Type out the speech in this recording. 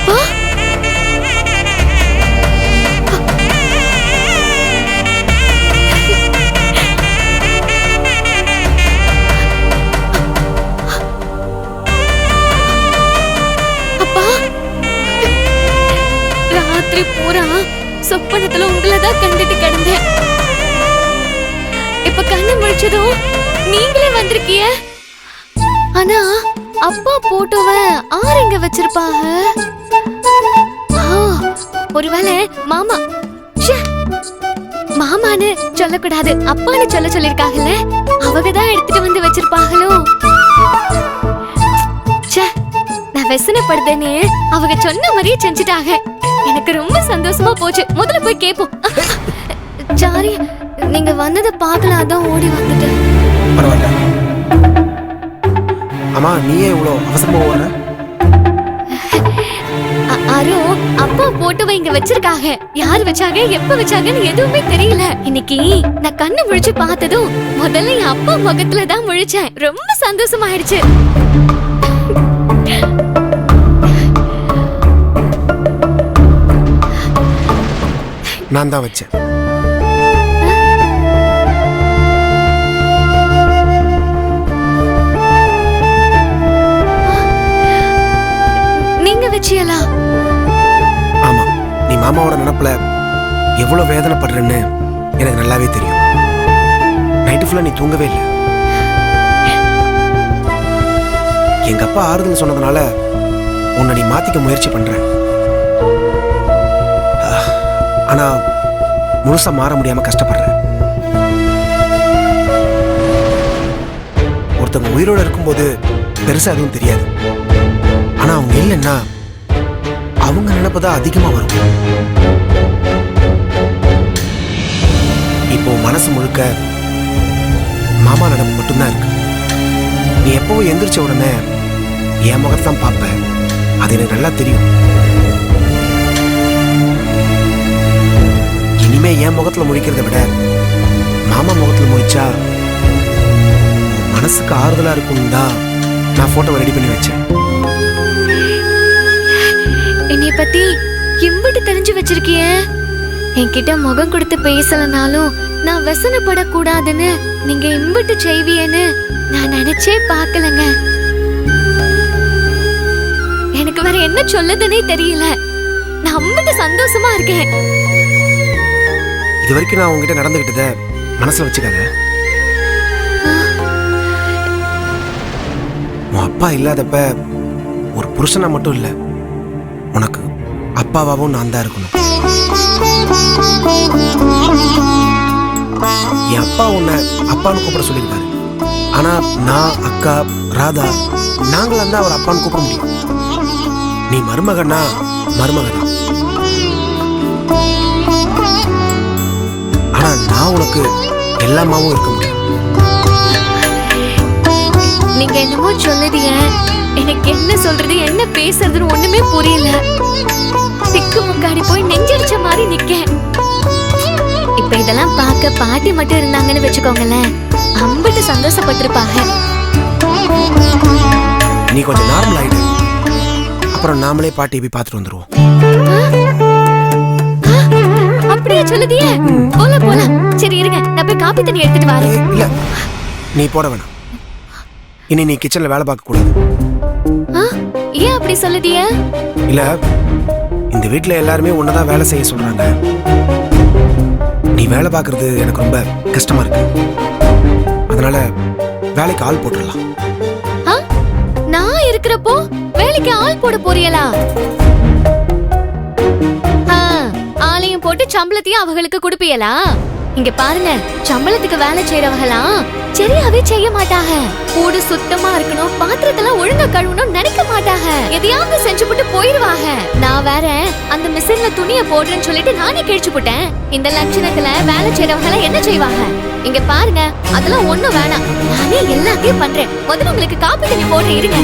அப்பா அப்பா ராத்திரி பூரா சொப்பனத்துல உங்களதான் கண்டுட்டு கிடந்தேன். இப்ப கண்ணு முழிச்சதும் நீங்களே வந்திருக்கிய. ஆனா அப்பா போட்டோவ ஆரெங்க வச்சிருப்பாங்க? ஒருவேளை மாமா மாமான்னு சொல்லக்கூடாது, அப்பான்னு சொல்லிருக்காங்கல்ல, அவங்கதான் எடுத்துட்டு வந்து வச்சிருப்பாங்களோ. நான் வெசனப்படுதேன்னு அவங்க சொன்ன மாதிரியே செஞ்சுட்டாங்க. எனக்கு ரொம்ப சந்தோஷமா போச்சு. முதல்ல போய் கேப்போம். சாரி, நீங்க வந்ததை பார்க்கலாம், அதான் ஓடி வந்துட்டேன். பரவாயில்ல. அம்மா, நீயே இவ்வளோ அவசரமா ஓடுற? அரோ, அப்பா போட்டோவை இங்க வச்சிருக்காங்க. யார் வச்சாங்க, எப்ப வச்சாங்கன்னு எதுவுமே தெரியல. இன்னைக்கு நான் கண்ணு முழிச்சு பார்த்ததும் முதல்ல என் அப்பா முகத்துல தான் முழிச்சேன். ரொம்ப சந்தோஷமாயிடுச்சு. நான் தான் வச்சேன். நீங்க வச்சியலா? ஆமா, நீ மாமாவோட நினைப்புல எவ்வளவு வேதனைப்படுறேன்னு எனக்கு நல்லாவே தெரியும். நைட்டு ஃபுல்லா நீ தூங்கவே இல்லை. எங்க அப்பா ஆறுதல் சொன்னதுனால உன்னை நீ மாத்திக்க முயற்சி பண்ற. ஆனா முழுசா மாற முடியாம கஷ்டப்படுற. ஒருத்தவங்க உயிரோட இருக்கும்போது பெருசா எதுவும் தெரியாது. ஆனா அவங்க இல்லைன்னா அவங்க நினைப்பதான் அதிகமா வரும். இப்போ மனசு முழுக்க மாமா நினைப்பு மட்டும்தான் இருக்கு. நீ எப்பவும் எந்திரிச்ச உடனே என் முகத்தை தான் பார்ப்ப. அது எனக்கு நல்லா தெரியும். இனிமே என் முகத்துல முழிக்கிறத விட மாமா முகத்துல முழிச்சா மனசுக்கு ஆறுதலா இருக்கும் தான் நான் போட்டோவை ரெடி பண்ணி வச்சேன். என்னைய பத்தி இம்புட்டு தெரிஞ்சு வச்சிருக்கிய. என்கிட்ட முகம் கொடுத்து பேசலனாலும் நான் வசனப்படக்கூடாதுன்னு நீங்க இம்புட்டு செய்வியன்னு நான் நினைச்சே பார்க்கலங்க. எனக்கு வேற என்ன சொல்லதுன்னே தெரியல. நான் அம்புட்டு சந்தோஷமா இருக்கேன். இது வரைக்கும் நான் உங்ககிட்ட நடந்துகிட்டத மனசுல வச்சுக்காத. உன் அப்பா இல்லாதப்ப ஒரு புருஷனா மட்டும் இல்ல, உனக்கு அப்பாவாவும் நான் தான் இருக்கணும். என் அப்பா உன்னை அப்பான்னு கூப்பிட சொல்லியிருக்காரு. ஆனா நான், அக்கா, ராதா நாங்களா தான் அவர் அப்பான்னு கூப்பிட முடியும். நீ மருமகனா மருமகனா. ஆனா நான் உனக்கு எல்லாமாவும் இருக்க முடியும். நீங்க என்னமோ சொல்லுதீங்க, எனக்கு என்ன சொல்றது என்ன பேசுறதுன்னு ஒண்ணுமே புரியல. திக்கு முக்காடி போய் நெஞ்சடிச்ச மாதிரி நிக்கேன். இப்ப இதெல்லாம் பார்க்க பாட்டி மட்டும் இருந்தாங்கன்னு வச்சுக்கோங்களேன், அம்பிட்டு சந்தோஷப்பட்டிருப்பாங்க. நீ கொஞ்சம் நார்மல் ஆயிடு, அப்புறம் நாமளே பாட்டி போய் பார்த்துட்டு வந்துருவோம். அப்படியே சொல்லுதியே? போலாம் போலாம். சரி இருங்க, நான் போய் காப்பி தண்ணி எடுத்துட்டு வரேன். இல்ல, நீ போட வேணாம். இனி நீ கிச்சன்ல வேலை பார்க்க கூடாது. ஏன் அப்படி சொல்லுதிய? இல்ல, இந்த வீட்டுல எல்லாருமே உன்னதான் வேலை செய்ய சொல்றாங்க. நீ வேலை பார்க்கறது எனக்கு ரொம்ப கஷ்டமா இருக்கு. அதனால வேலைக்கு ஆள் போட்டுடலாம். நான் இருக்கிறப்போ வேலைக்கு ஆள் போட போறீங்களா? ஆளையும் போட்டு சம்பளத்தையும் அவங்களுக்கு கொடுப்பீங்களா? இங்க பாருங்க, சம்பளத்துக்கு வேலை செய்யறவங்களாம் சரியாவே செய்ய மாட்டாங்க. கூடு சுத்தமா இருக்கணும், பாத்திரத்தெல்லாம் ஒழுங்கா கழுவணும் நினைக்க மாட்டாங்க. எதையாவது செஞ்சு போட்டு போயிருவாங்க. நான் வேற அந்த மிஷின்ல துணிய போடுறேன்னு சொல்லிட்டு நானே கிழிச்சு போட்டேன். இந்த லட்சணத்துல வேலை செய்யறவங்க எல்லாம் என்ன செய்வாங்க? இங்க பாருங்க, அதெல்லாம் ஒண்ணும் வேணாம், நானே எல்லாத்தையும் பண்றேன். முதல்ல உங்களுக்கு காப்பி தண்ணி போடுறேன், இருங்க.